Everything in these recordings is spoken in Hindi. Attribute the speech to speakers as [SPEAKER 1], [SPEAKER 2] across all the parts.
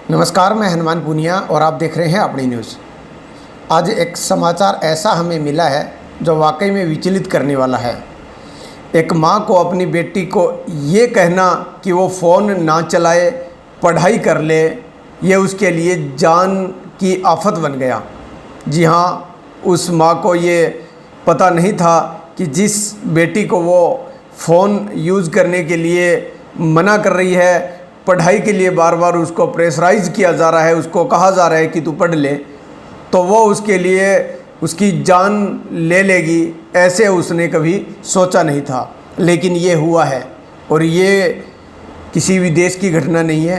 [SPEAKER 1] नमस्कार, मैं हनुमान पुनिया और आप देख रहे हैं अपनी न्यूज़। आज एक समाचार ऐसा हमें मिला है जो वाकई में विचलित करने वाला है। एक माँ को अपनी बेटी को ये कहना कि वो फ़ोन ना चलाए, पढ़ाई कर ले, ये उसके लिए जान की आफत बन गया। जी हाँ, उस माँ को ये पता नहीं था कि जिस बेटी को वो फ़ोन यूज़ करने के लिए मना कर रही है, पढ़ाई के लिए बार बार उसको प्रेशराइज़ किया जा रहा है, उसको कहा जा रहा है कि तू पढ़ ले, तो वो उसके लिए उसकी जान ले लेगी, ऐसे उसने कभी सोचा नहीं था। लेकिन ये हुआ है और ये किसी भी देश की घटना नहीं है,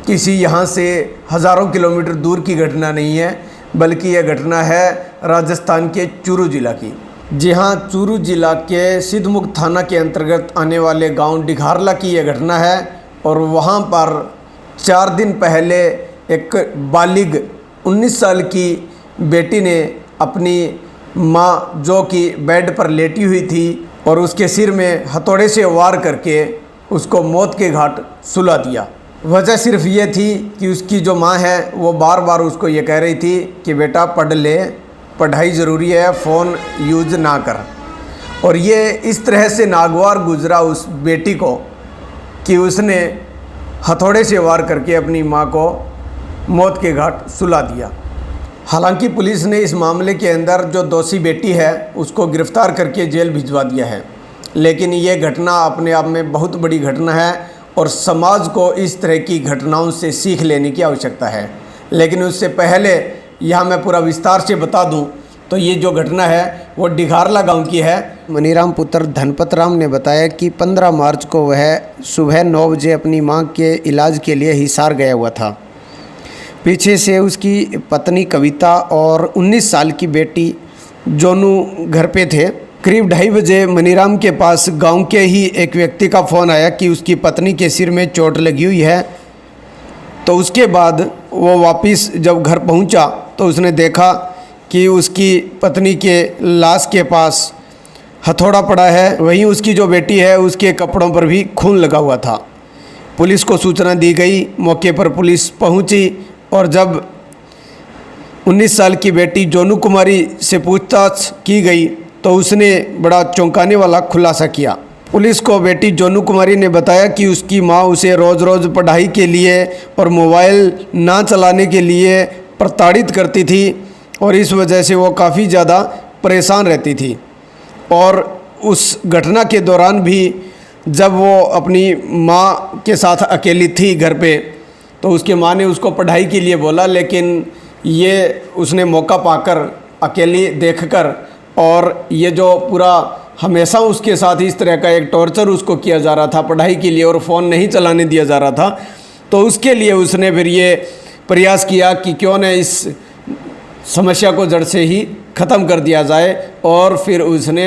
[SPEAKER 1] किसी यहाँ से हज़ारों किलोमीटर दूर की घटना नहीं है, बल्कि यह घटना है राजस्थान के चूरू ज़िला की। जी हाँ, चूरू ज़िला के सिद्धमुख थाना के अंतर्गत आने वाले गांव डिघारला की यह घटना है। और वहाँ पर 4 दिन पहले एक बालिग 19 साल की बेटी ने अपनी माँ जो कि बेड पर लेटी हुई थी और उसके सिर में हथौड़े से वार करके उसको मौत के घाट सुला दिया। वजह सिर्फ ये थी कि उसकी जो माँ है वो बार बार उसको ये कह रही थी कि बेटा पढ़ ले, पढ़ाई ज़रूरी है, फ़ोन यूज़ ना कर। और ये इस तरह से नागवार गुजरा उस बेटी को कि उसने हथौड़े से वार करके अपनी मां को मौत के घाट सुला दिया। हालांकि पुलिस ने इस मामले के अंदर जो दोषी बेटी है उसको गिरफ्तार करके जेल भिजवा दिया है। लेकिन ये घटना अपने आप में बहुत बड़ी घटना है और समाज को इस तरह की घटनाओं से सीख लेने की आवश्यकता है। लेकिन उससे पहले यहाँ मैं पूरा विस्तार से बता दूँ तो ये जो घटना है वो डिघारला गांव की है। मनीराम पुत्र धनपत राम ने बताया कि 15 मार्च को वह सुबह 9 बजे अपनी मां के इलाज के लिए हिसार गया हुआ था। पीछे से उसकी पत्नी कविता और 19 साल की बेटी जोनू घर पे थे। करीब 2:30 बजे मनीराम के पास गांव के ही एक व्यक्ति का फ़ोन आया कि उसकी पत्नी के सिर में चोट लगी हुई है। तो उसके बाद वो वापस जब घर पहुंचा तो उसने देखा कि उसकी पत्नी के लाश के पास हथौड़ा पड़ा है, वहीं उसकी जो बेटी है उसके कपड़ों पर भी खून लगा हुआ था। पुलिस को सूचना दी गई, मौके पर पुलिस पहुंची और जब 19 साल की बेटी जोनू कुमारी से पूछताछ की गई तो उसने बड़ा चौंकाने वाला खुलासा किया। पुलिस को बेटी जोनू कुमारी ने बताया कि उसकी माँ उसे रोज़ रोज़ पढ़ाई के लिए और मोबाइल ना चलाने के लिए प्रताड़ित करती थी और इस वजह से वो काफ़ी ज़्यादा परेशान रहती थी। और उस घटना के दौरान भी जब वो अपनी माँ के साथ अकेली थी घर पे तो उसके माँ ने उसको पढ़ाई के लिए बोला, लेकिन ये उसने मौका पाकर अकेली देखकर और ये जो पूरा हमेशा उसके साथ इस तरह का एक टॉर्चर उसको किया जा रहा था पढ़ाई के लिए और फ़ोन नहीं चलाने दिया जा रहा था, तो उसके लिए उसने फिर ये प्रयास किया कि क्यों न इस समस्या को जड़ से ही ख़त्म कर दिया जाए। और फिर उसने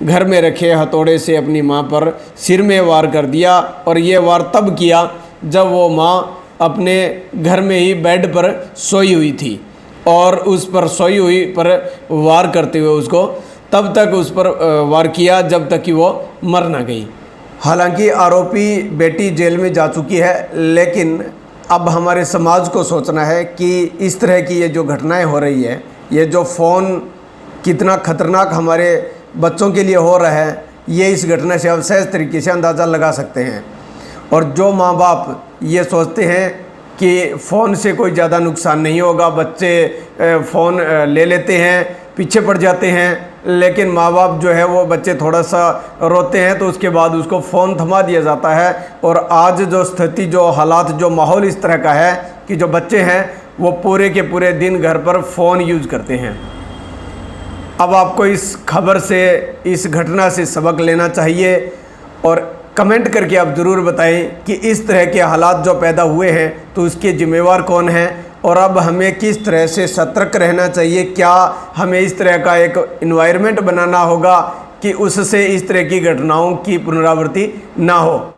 [SPEAKER 1] घर में रखे हथौड़े से अपनी मां पर सिर में वार कर दिया। और ये वार तब किया जब वो मां अपने घर में ही बेड पर सोई हुई थी और उस पर सोई हुई पर वार करते हुए उसको तब तक उस पर वार किया जब तक कि वो मर ना गई। हालांकि आरोपी बेटी जेल में जा चुकी है, लेकिन अब हमारे समाज को सोचना है कि इस तरह की ये जो घटनाएं हो रही है, ये जो फ़ोन कितना ख़तरनाक हमारे बच्चों के लिए हो रहा है, ये इस घटना से अब सहज तरीके से अंदाज़ा लगा सकते हैं। और जो माँ बाप ये सोचते हैं कि फ़ोन से कोई ज़्यादा नुकसान नहीं होगा, बच्चे फ़ोन ले लेते हैं, पीछे पड़ जाते हैं, लेकिन माँ बाप जो है वो बच्चे थोड़ा सा रोते हैं तो उसके बाद उसको फ़ोन थमा दिया जाता है। और आज जो स्थिति, जो हालात, जो माहौल इस तरह का है कि जो बच्चे हैं वो पूरे के पूरे दिन घर पर फ़ोन यूज़ करते हैं। अब आपको इस खबर से, इस घटना से सबक लेना चाहिए और कमेंट करके आप ज़रूर बताएं कि इस तरह के हालात जो पैदा हुए हैं तो उसके ज़िम्मेवार कौन हैं और अब हमें किस तरह से सतर्क रहना चाहिए। क्या हमें इस तरह का एक एनवायरनमेंट बनाना होगा कि उससे इस तरह की घटनाओं की पुनरावृत्ति ना हो।